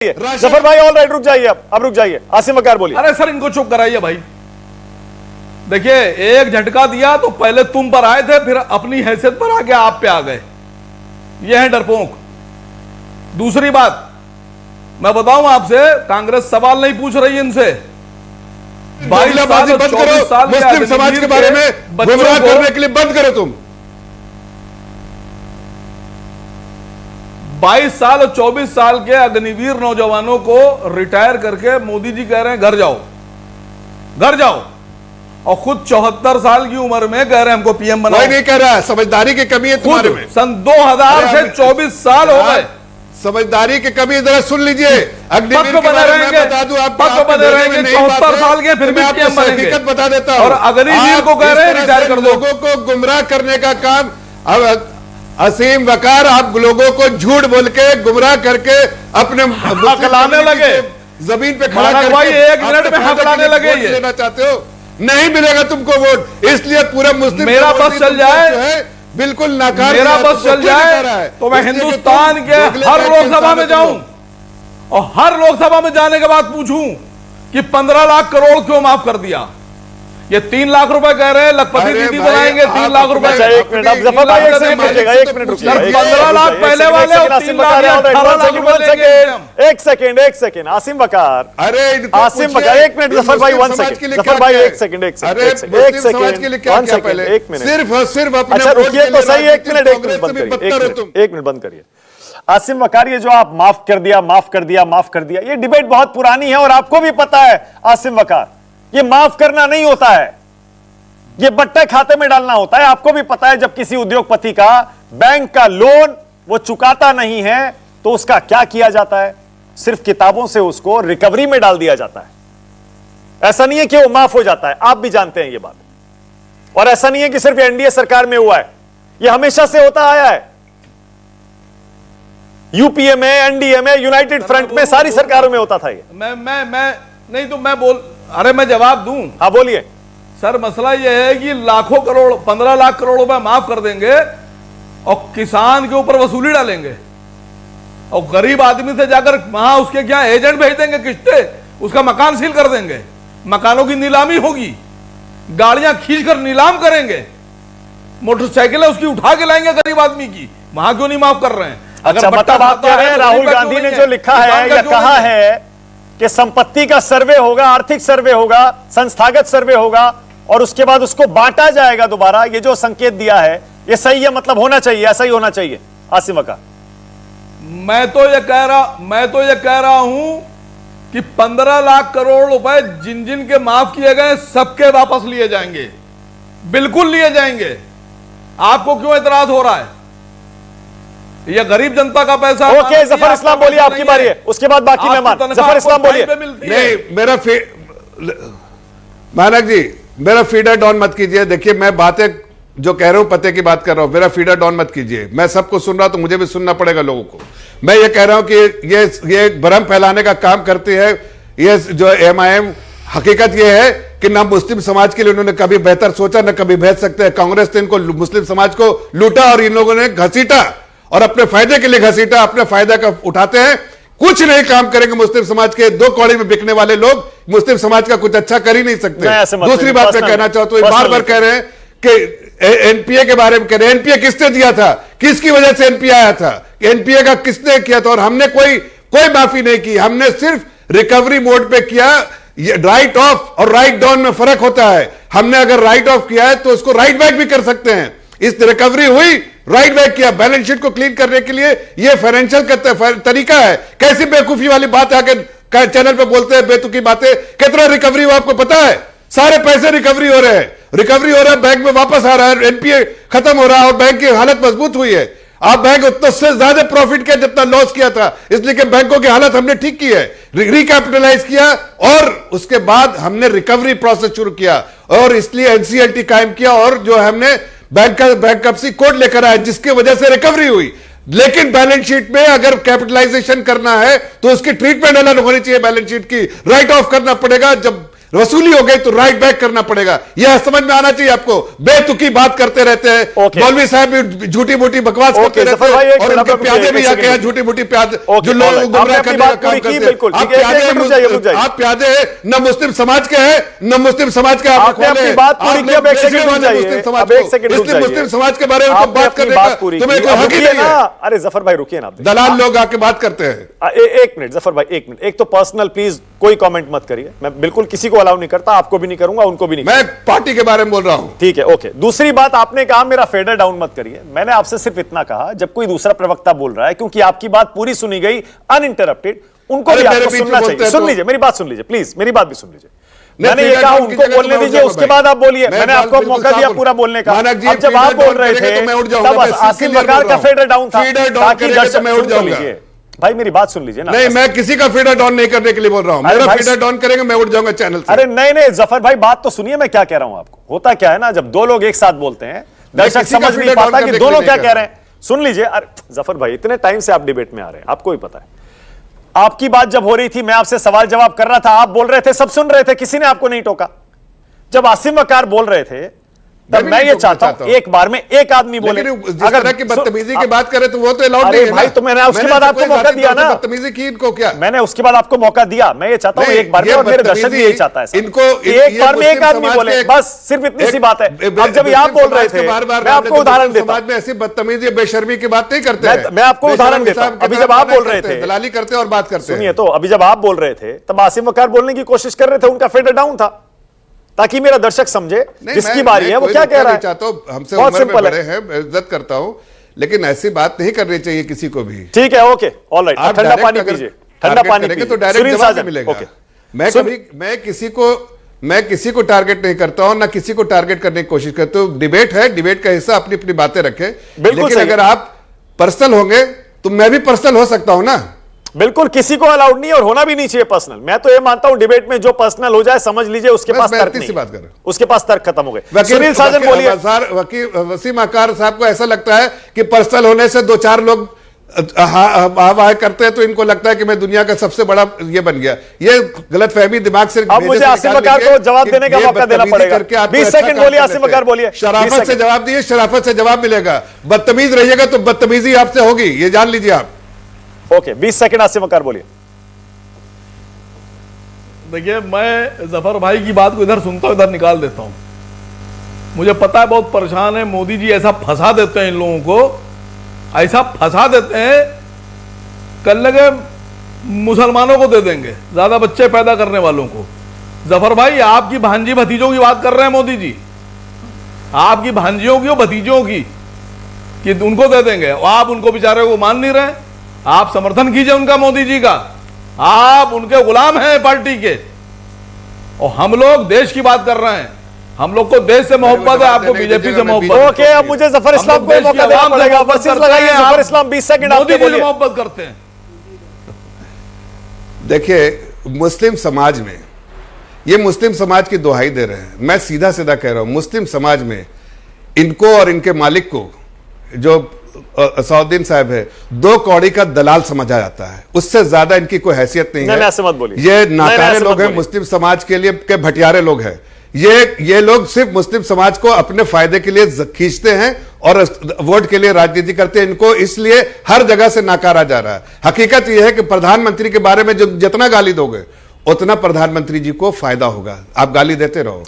जफर भाई all right, रुक जाइए, अब रुक जाइए। आसिम वकार बोलिए। अरे सर इनको चुप कराइए भाई। देखिए एक झटका दिया तो पहले तुम पर आए थे, फिर अपनी हैसियत पर आके आप पे आ गए। ये है डरपोक। दूसरी बात मैं बताऊं आपसे, कांग्रेस सवाल नहीं पूछ रही इनसे। 22 साल और 24 साल मुस्लिम समाज के बारे में गुमराह करने के लिए बंद करो तुम। 22 साल और 24 साल के अग्निवीर नौजवानों को रिटायर करके मोदी जी कह रहे हैं घर जाओ, घर जाओ, और खुद 74 साल की उम्र में कह रहे हैं हमको पीएम बनाओ। नहीं कह रहा है, समझदारी की कमी है तुम्हारे में। सन 2000 से 24 साल हो गए। समझदारी की कमी जरा सुन लीजिए। अग्निवीर के बारे में बता दूं आपको, पद बने रहेंगे 74 साल के, फिर भी पीएम बनेंगे। हकीकत बता देता हूं। और अग्निवीर को कह रहे हैं रिटायर कर दो। लोगों को गुमराह करने का काम अब असीम वकार, आप लोगों को झूठ बोल के गुमराह करके अपने हकलाने लगे, जमीन पे खड़ा करके भाई 1 मिनट में हकलाने लगे। ये लेना चाहते हो, नहीं मिलेगा तुमको वोट। इसलिए पूरा मुस्लिम मेरा बस चल जाए, बिल्कुल नाकार, मेरा बस चल जाए तो मैं हिंदुस्तान के हर लोकसभा में जाऊं और हर लोकसभा में जाने के बाद पूछूं कि 15 लाख करोड़ क्यों माफ कर दिया। ये 3 लाख रुपए कह रहे हैं, लखपति दीदी बनाएंगे 3 लाख रुपए। 1 मिनट, अब जफर भाई 1 मिनट रुकिएगा, 1 मिनट रुकिएगा। 15 लाख पहले वाले और 3 लाख 18 लाख रुपए देंगे। 1 सेकंड आसिम वकार, अरे आसिम वकार 1 मिनट, जफर भाई 1 सेकंड, जफर भाई 1 सेकंड, 1 अरे सेकंड, समाज के लिए क्या किया पहले? 1 मिनट, सिर्फ अपने अच्छा रुकिए तो सही, 1 मिनट बंद करिए। आसिम वकार, ये जो आप माफ कर दिया, माफ कर दिया, माफ कर दिया, ये डिबेट बहुत पुरानी है और आपको भी पता है आसिम वकार, ये माफ करना नहीं होता है, ये बट्टे खाते में डालना होता है। आपको भी पता है जब किसी उद्योगपति का बैंक का लोन वो चुकाता नहीं है तो उसका क्या किया जाता है, सिर्फ किताबों से उसको रिकवरी में डाल दिया जाता है। ऐसा नहीं है कि वो माफ हो जाता है, आप भी जानते हैं ये बात। और ऐसा नहीं है कि सिर्फ एनडीए सरकार में हुआ है, ये हमेशा से होता आया है। यूपीए में, एनडीए में, यूनाइटेड फ्रंट में, सारी सरकारों में होता था ये। मैं नहीं तो मैं बोल, अरे मैं जवाब दूं। हाँ बोलिए सर। मसला यह है कि लाखों करोड़, 15 लाख करोड़ रुपए माफ कर देंगे और किसान के ऊपर वसूली डालेंगे और गरीब आदमी से जाकर वहां उसके क्या एजेंट भेज देंगे, किस्तें, उसका मकान सील कर देंगे, मकानों की नीलामी होगी, गाड़ियां खींचकर नीलाम करेंगे, मोटरसाइकिलें उसकी उठा के लाएंगे गरीब आदमी की। वहां क्यों नहीं माफ कर रहे हैं? अच्छा, मतलब आप कह रहे हैं राहुल गांधी ने जो लिखा है या कहा है कि संपत्ति का सर्वे होगा, आर्थिक सर्वे होगा, संस्थागत सर्वे होगा और उसके बाद उसको बांटा जाएगा दोबारा, ये जो संकेत दिया है ये सही है, मतलब होना चाहिए, ऐसा ही होना चाहिए आसिम वकार। मैं तो ये कह रहा हूं कि 15 लाख करोड़ रुपए जिन जिन के माफ किए गए सबके वापस लिए जाएंगे, बिल्कुल लिए जाएंगे। आपको क्यों एतराज हो रहा है? ये गरीब जनता का पैसा। ओके जफर इस्लाम बोलिए, आपकी बारी है, उसके बाद बाकी मेहमान। जफर इस्लाम बोलिए। नहीं, मेरा मानक जी, मेरा फीडर डाउन मत कीजिए। देखिए मैं बातें जो कह रहा हूं पते की बात कर रहा हूं, मेरा फीडर डाउन मत कीजिए। मैं सबको सुन रहा तो मुझे भी सुनना पड़ेगा लोगों को। मैं ये कह रहा हूं कि ये भ्रम फैलाने का काम करती है ये जो एमआईएम। हकीकत ये है कि ना मुस्लिम समाज के लिए उन्होंने कभी बेहतर सोचा, ना कभी भेज सकते हैं। कांग्रेस ने इनको मुस्लिम समाज को लूटा और इन लोगों ने घसीटा और अपने फायदे के लिए घसीटा, अपने फायदा का उठाते हैं। कुछ नहीं काम करेंगे मुस्लिम समाज के। 2 कौड़ी में बिकने वाले लोग मुस्लिम समाज का कुछ अच्छा कर ही नहीं सकते। दूसरी बात मैं कहना चाहता हूं, बार बार कह रहे हैं कि एनपीए के बारे में कह रहे हैं। एनपीए किसने दिया था, किसकी वजह से एनपीए आया था, एनपीए का किसने किया था? और हमने कोई माफी नहीं की, हमने सिर्फ रिकवरी मोड पे किया। राइट ऑफ और राइट डाउन में फर्क होता है। हमने अगर राइट ऑफ किया है तो उसको राइट बैक भी कर सकते हैं। इस रिकवरी हुई, राइट बैक किया। बैलेंस शीट को क्लीन करने के लिए यह फाइनेंशियल तरीका है। कैसी बेवकूफी वाली बात आके चैनल पे बोलते हैं, बेतुकी बातें। कितना रिकवरी हुआ आपको पता है? सारे पैसे रिकवरी हो रहे हैं, रिकवरी हो रहा है, बैंक में वापस आ रहा है, एनपीए खत्म हो रहा है और बैंक की हालत मजबूत हुई है। आप बैंक उतना से ज्यादा प्रॉफिट किया जितना लॉस किया था, इसलिए कि बैंकों की हालत हमने ठीक की है, रिकैपिटलाइज किया और उसके बाद हमने रिकवरी प्रोसेस शुरू किया और इसलिए एनसीएलटी कायम किया और जो हमने बैंकरप्सी कोड लेकर आया जिसकी वजह से रिकवरी हुई। लेकिन बैलेंस शीट में अगर कैपिटलाइजेशन करना है तो उसकी ट्रीटमेंट अलग होनी चाहिए। बैलेंस शीट की राइट ऑफ करना पड़ेगा। जब वसूली हो गई तो राइट बैक करना पड़ेगा। यह समझ में आना चाहिए आपको। बेतुकी बात करते रहते हैं, मौलवी साहब भी झूठी मूठी बकवास करते रहते हैं, और उनके प्यादे भी आके हैं झूठी मूठी प्यादे जो लोगों को गुमराह करने का काम करते हैं। आप प्यादे न मुस्लिम समाज के हैं न मुस्लिम समाज के आप मुस्लिम समाज के बारे में बात करने का तुम्हें कोई हक ही नहीं है। अरे जफर भाई रुकिए ना, दलाल लोग आके बात करते हैं। एक मिनट जफर भाई, एक मिनट। एक तो पर्सनल प्लीज कोई कमेंट मत करिए, मैं बिल्कुल किसी को अलाउ नहीं करता, आपको भी नहीं करूंगा, उनको भी नहीं। मैं पार्टी के बारे में बोल रहा हूं। ठीक है, ओके। दूसरी बात, आपने कहा मेरा फेडर डाउन मत करिए। मैंने आपसे सिर्फ इतना कहा, जब कोई दूसरा प्रवक्ता बोल रहा है, क्योंकि आपकी बात पूरी सुनी गई अनइंटरप्टेड, उनको भी आपको सुनना चाहिए। सुन लीजिए, मेरी बात सुन लीजिए प्लीज, मेरी बात भी सुन लीजिए। मैंने ये कहा उनको बोलने दीजिए, उसके बाद आप बोलिए। मैंने आपको मौका दिया पूरा बोलने का। अब जब आप बोल रहे थे तब आसिम वकार का फेडर डाउन था, ताकि दर्शक सुन लीजिए। भाई मेरी बात सुन लीजिए ना। नहीं, मैं किसी का फीडर डाउन नहीं करने के लिए बोल रहा हूं। मेरा फीडर डाउन करेंगे मैं उठ जाऊंगा चैनल से। अरे नहीं जफर भाई, बात तो सुनिए मैं क्या कह रहा हूं आपको। होता क्या है ना, जब दो लोग एक साथ बोलते हैं, दर्शक समझ नहीं पाता कि दोनों क्या कह रहे हैं। सुन लीजिए। अरे जफर भाई, इतने टाइम से आप डिबेट में आ रहे हैं, आपको ही पता है। आपकी बात जब हो रही थी, मैं आपसे सवाल जवाब कर रहा था, आप बोल रहे थे, सब सुन रहे थे, किसी ने आपको नहीं टोका। जब आसिम वकार बोल रहे थे तब मैं ये चाहता हूं एक बार में एक आदमी बोले। अगर तरह की बदतमीजी की बात करें तो वो तो अलाउड नहीं है भाई, तो मैंने उसके बाद आपको मौका दिया ना। बदतमीजी की इनको क्या, मैंने उसके बाद आपको मौका दिया। मैं ये चाहता हूं एक बार में, और मेरे दर्शक भी यही चाहता है इनको एक बार में एक आदमी बोले, बस सिर्फ इतनी सी बात है। अब जब आप बोल रहे थे, मैं आपको उदाहरण देता हूं। समाज में ऐसी बदतमीजी बेशर्मी की बात नहीं करते हैं। मैं आपको उदाहरण देता हूं। अभी जब आप बोल रहे थे, दलाली करते और बात करते। सुनिए तो, अभी जब आप बोल रहे थे तब आसिम वकार बोलने की कोशिश कर रहे थे, उनका फेडर डाउन था, ताकि मेरा दर्शक समझे जिसकी बारी है वो क्या कह रहा है। चाहता हूं, हमसे उम्र में बड़े हैं, इज्जत करता हूं, लेकिन ऐसी बात नहीं करनी चाहिए किसी को भी। ठीक है, ओके, ऑलराइट। ठंडा पानी पीजिए, ठंडा पानी पीजिए, तो डायरेक्ट जवाब मिलेगा। मैं किसी को टारगेट नहीं करता हूं, ना किसी को टारगेट करने की कोशिश करता हूं। डिबेट है, डिबेट का हिस्सा अपनी अपनी बातें रखें। लेकिन अगर आप पर्सनल होंगे तो मैं भी पर्सनल हो सकता हूं ना। बिल्कुल, किसी को अलाउड नहीं और होना भी नहीं चाहिए पर्सनल। मैं तो ये मानता हूं डिबेट में जो पर्सनल हो जाए, समझ लीजिए उसके पास तर्क नहीं, बात कर, उसके पास तर्क खत्म हो गए। सुनील साजन बोलिए। वसीम अकार साहब को ऐसा लगता है कि पर्सनल होने से दो चार लोग वाह करते हैं तो इनको लगता है कि मैं दुनिया का सबसे बड़ा ये बन गया। ये गलतफहमी दिमाग से। अब मुझे आसिम वकार को जवाब देने का मौका देना पड़ेगा। 20 सेकंड बोलिए आसिम वकार, बोलिए। शराफत से जवाब दिए, शराफत से जवाब मिलेगा। बदतमीज रहिएगा तो बदतमीजी आपसे होगी, ये जान लीजिए आप। ओके, 20 सेकंड आसिम वकार, बोलिए। देखिए, मैं जफर भाई की बात को इधर सुनता हूं, इधर निकाल देता हूं। मुझे पता है बहुत परेशान है। मोदी जी ऐसा फंसा देते हैं इन लोगों को, ऐसा फंसा देते हैं, कल लगे मुसलमानों को दे देंगे, ज्यादा बच्चे पैदा करने वालों को। जफर भाई, आपकी भांजी भतीजों की बात कर रहे हैं मोदी जी, आपकी भांजियों की और भतीजों की, कि उनको दे देंगे, और आप उनको बेचारे को मान नहीं रहे। आप समर्थन कीजिए उनका, मोदी जी का। आप उनके गुलाम हैं पार्टी के, और हम लोग देश की बात कर रहे हैं। हम लोग को देश से मोहब्बत है, आपको बीजेपी से मोहब्बत। ओके, अब मुझे जफर इस्लाम को मौका देना पड़ेगा। वर्सेस लगाइए जफर इस्लाम, 20 सेकंड मोदी जी से मोहब्बत करते हैं। देखिए, मुस्लिम समाज में, ये मुस्लिम समाज की दुहाई दे रहे हैं। मैं सीधा सीधा कह रहा हूं, मुस्लिम समाज में इनको और इनके मालिक को, जो असदुद्दीन साहब है, 2 कौड़ी का दलाल समझा जाता है। उससे ज्यादा इनकी कोई हैसियत नहीं है। ऐसे मत बोलिए। ये नाकारे लोग हैं, मुस्लिम समाज के लिए के भटियारे लोग हैं। ये लोग सिर्फ मुस्लिम समाज को अपने फायदे के लिए खींचते हैं और वोट के लिए राजनीति करते हैं। इनको इसलिए हर जगह से नकारा जा रहा है। हकीकत यह है कि प्रधानमंत्री के बारे में जो जितना गाली दोगे उतना प्रधानमंत्री जी को फायदा होगा। आप गाली देते रहो।